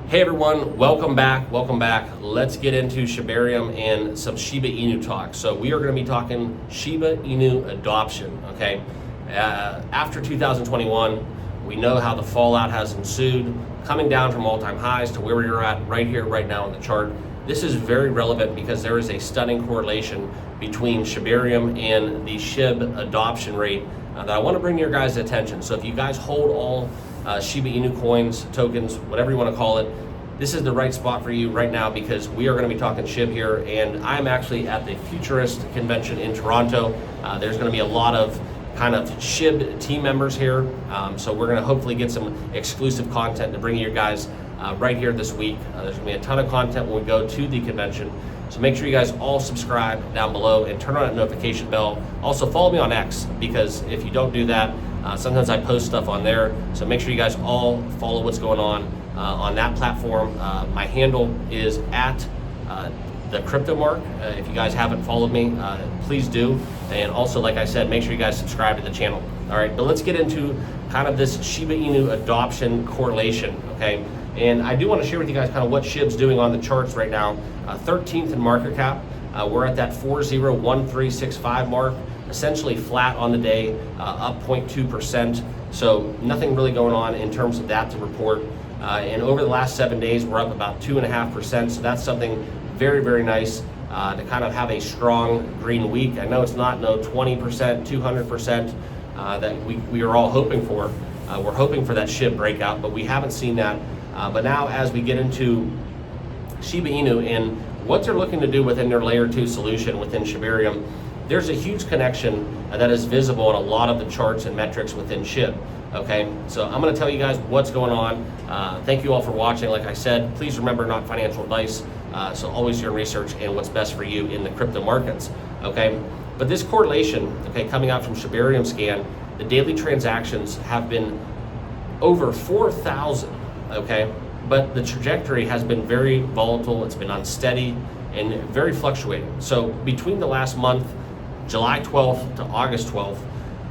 Hey everyone, welcome back. Let's get into Shibarium and some Shiba Inu talk. So we are going to be talking Shiba Inu adoption, okay? After 2021, we know how the fallout has ensued, coming down from all-time highs to where we are at right here, right now on the chart. This is very relevant because there is a stunning correlation between Shibarium and the Shib adoption rate that I want to bring to your guys' attention. So if you guys hold all Shiba Inu coins, tokens, whatever you want to call it, this is the right spot for you right now because we are going to be talking Shib here, and I'm actually at the Futurist convention in Toronto. There's going to be a lot of kind of Shib team members here, so we're going to hopefully get some exclusive content to bring you guys right here this week. There's going to be a ton of content when we go to the convention, so make sure you guys all subscribe down below and turn on that notification bell. Also follow me on X, because if you don't do that, sometimes I post stuff on there, so make sure you guys all follow what's going on that platform. My handle is at the Crypto Mark. If you guys haven't followed me, please do. And also, like I said, make sure you guys subscribe to the channel. All right, but let's get into kind of this Shiba Inu adoption correlation, okay? And I do want to share with you guys kind of what Shib's doing on the charts right now. 13th in market cap. We're at that 401365 mark, essentially flat on the day, up 0.2%. So nothing really going on in terms of that to report. And over the last 7 days, we're up about 2.5%. So that's something very, very nice to kind of have a strong green week. I know it's not 20%, 200% that we are all hoping for. We're hoping for that Shib breakout, but we haven't seen that. But now as we get into Shiba Inu and what they're looking to do within their layer 2 solution within Shibarium, there's a huge connection that is visible in a lot of the charts and metrics within Shib. Okay, so I'm going to tell you guys what's going on. Thank you all for watching. Like I said, please remember, not financial advice. So always do your research and what's best for you in the crypto markets. Okay, but this correlation, okay, coming out from Shibarium scan, the daily transactions have been over 4,000. Okay, but the trajectory has been very volatile. It's been unsteady and very fluctuating. So between the last month, July 12th to August 12th,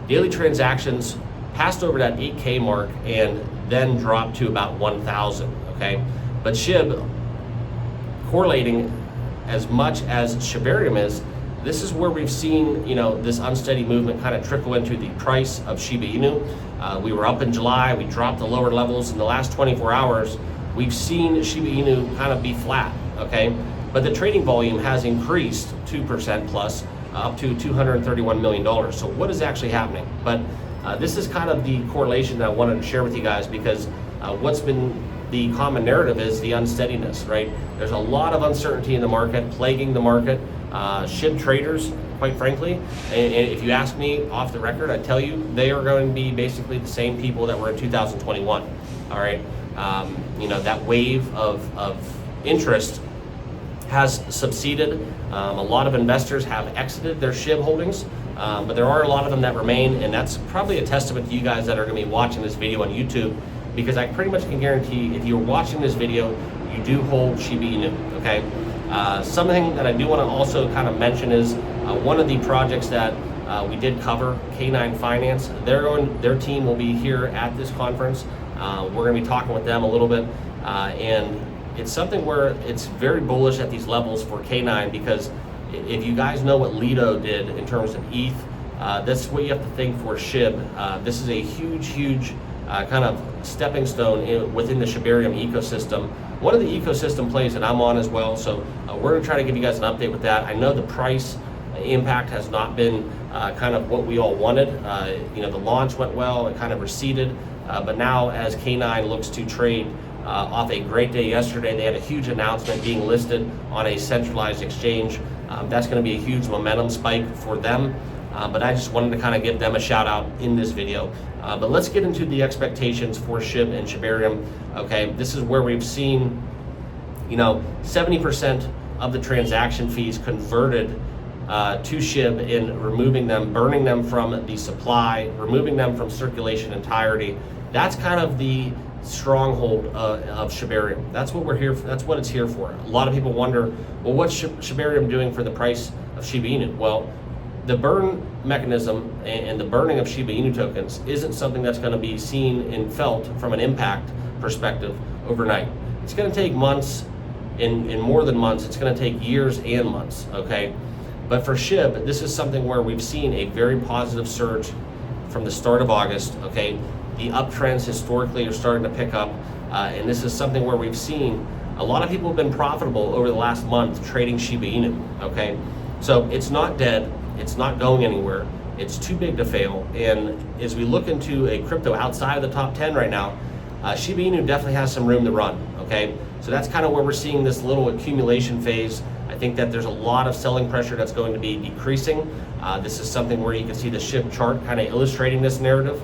daily transactions passed over that 8K mark and then dropped to about 1,000, okay? But Shib, correlating as much as Shibarium is, this is where we've seen, this unsteady movement kind of trickle into the price of Shiba Inu. We were up in July, we dropped the lower levels. In the last 24 hours, we've seen Shiba Inu kind of be flat, okay? But the trading volume has increased 2% plus, up to $231 million. So what is actually happening? But this is kind of the correlation that I wanted to share with you guys, because what's been the common narrative is the unsteadiness, right? There's a lot of uncertainty in the market, plaguing the market. Shib traders, quite frankly, and if you ask me off the record, I tell you, they are going to be basically the same people that were in 2021, all right? That wave of interest has subsided. A lot of investors have exited their Shib holdings, but there are a lot of them that remain, and that's probably a testament to you guys that are going to be watching this video on YouTube, because I pretty much can guarantee if you're watching this video, you do hold Shiba Inu, okay? Something that I do want to also kind of mention is one of the projects that we did cover, K9 Finance. Their team will be here at this conference. We're going to be talking with them a little bit, and it's something where it's very bullish at these levels for K9, because if you guys know what Lido did in terms of ETH, that's what you have to think for Shib. This is a huge kind of stepping stone within the Shibarium ecosystem. One of the ecosystem plays that I'm on as well, so we're going to try to give you guys an update with that. I know the price impact has not been kind of what we all wanted. The launch went well, it kind of receded, but now as K9 looks to trade off a great day yesterday, they had a huge announcement being listed on a centralized exchange. That's going to be a huge momentum spike for them, but I just wanted to kind of give them a shout out in this video. But let's get into the expectations for Shib and Shibarium. Okay, this is where we've seen 70% of the transaction fees converted to Shib in removing them, burning them from the supply, removing them from circulation entirety. That's kind of the stronghold of Shibarium. That's what we're here for. That's what it's here for. A lot of people wonder, well, what's Shibarium doing for the price of Shiba Inu? Well, the burn mechanism and the burning of Shiba Inu tokens isn't something that's going to be seen and felt from an impact perspective overnight. It's going to take months, in more than months. It's going to take years and months, okay? But for SHIB, this is something where we've seen a very positive surge from the start of August, okay? The uptrends historically are starting to pick up, and this is something where we've seen a lot of people have been profitable over the last month trading Shiba Inu, okay? So it's not dead, it's not going anywhere, it's too big to fail. And as we look into a crypto outside of the top 10 right now, Shiba Inu definitely has some room to run, okay? So that's kind of where we're seeing this little accumulation phase. I think that there's a lot of selling pressure that's going to be decreasing. This is something where you can see the SHIB chart kind of illustrating this narrative.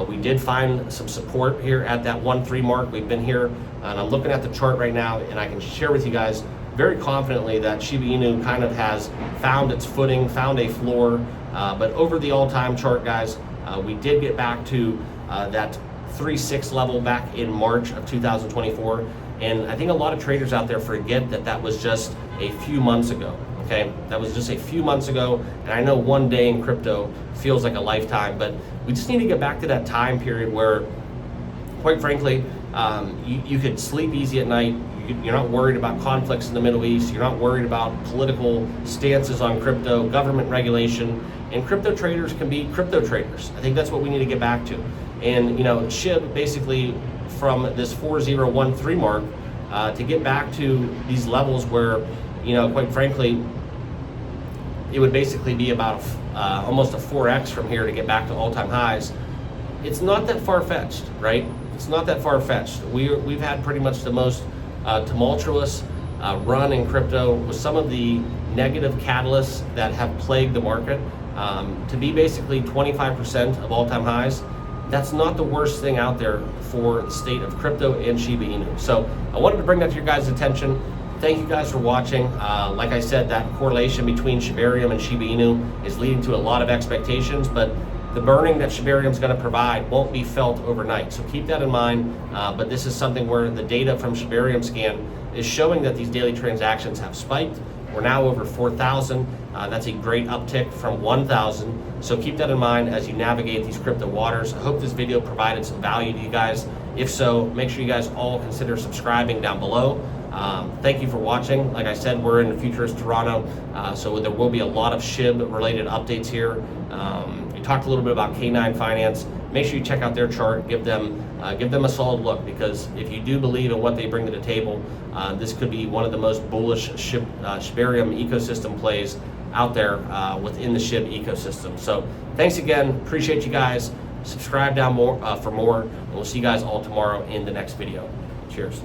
We did find some support here at that 1.3 mark. We've been here, and I'm looking at the chart right now, and I can share with you guys very confidently that Shiba Inu kind of has found its footing, found a floor. But over the all-time chart, guys, we did get back to that 3.6 level back in March of 2024. And I think a lot of traders out there forget that that was just a few months ago. Okay, that was just a few months ago, and I know one day in crypto feels like a lifetime, but we just need to get back to that time period where, quite frankly, you could sleep easy at night. You're not worried about conflicts in the Middle East. You're not worried about political stances on crypto, government regulation, and crypto traders can be crypto traders. I think that's what we need to get back to. And SHIB basically from this 4013 mark to get back to these levels where, quite frankly, it would basically be about almost a 4x from here to get back to all-time highs. It's not that far-fetched, right? It's not that far-fetched. We've had pretty much the most tumultuous run in crypto with some of the negative catalysts that have plagued the market. To be basically 25% of all-time highs, that's not the worst thing out there for the state of crypto and Shiba Inu. So I wanted to bring that to your guys' attention. Thank you guys for watching. Like I said, that correlation between Shibarium and Shiba Inu is leading to a lot of expectations, but the burning that Shibarium is going to provide won't be felt overnight. So keep that in mind. But this is something where the data from Shibarium scan is showing that these daily transactions have spiked. We're now over 4,000. That's a great uptick from 1,000. So keep that in mind as you navigate these crypto waters. I hope this video provided some value to you guys. If so, make sure you guys all consider subscribing down below. Thank you for watching. Like I said, we're in the Futurist Toronto, so there will be a lot of SHIB related updates here. We talked a little bit about K9 Finance. Make sure you check out their chart. Give them a solid look, because if you do believe in what they bring to the table, this could be one of the most bullish Shibarium ecosystem plays out there within the SHIB ecosystem. So thanks again. Appreciate you guys. Subscribe down for more, and we'll see you guys all tomorrow in the next video. Cheers.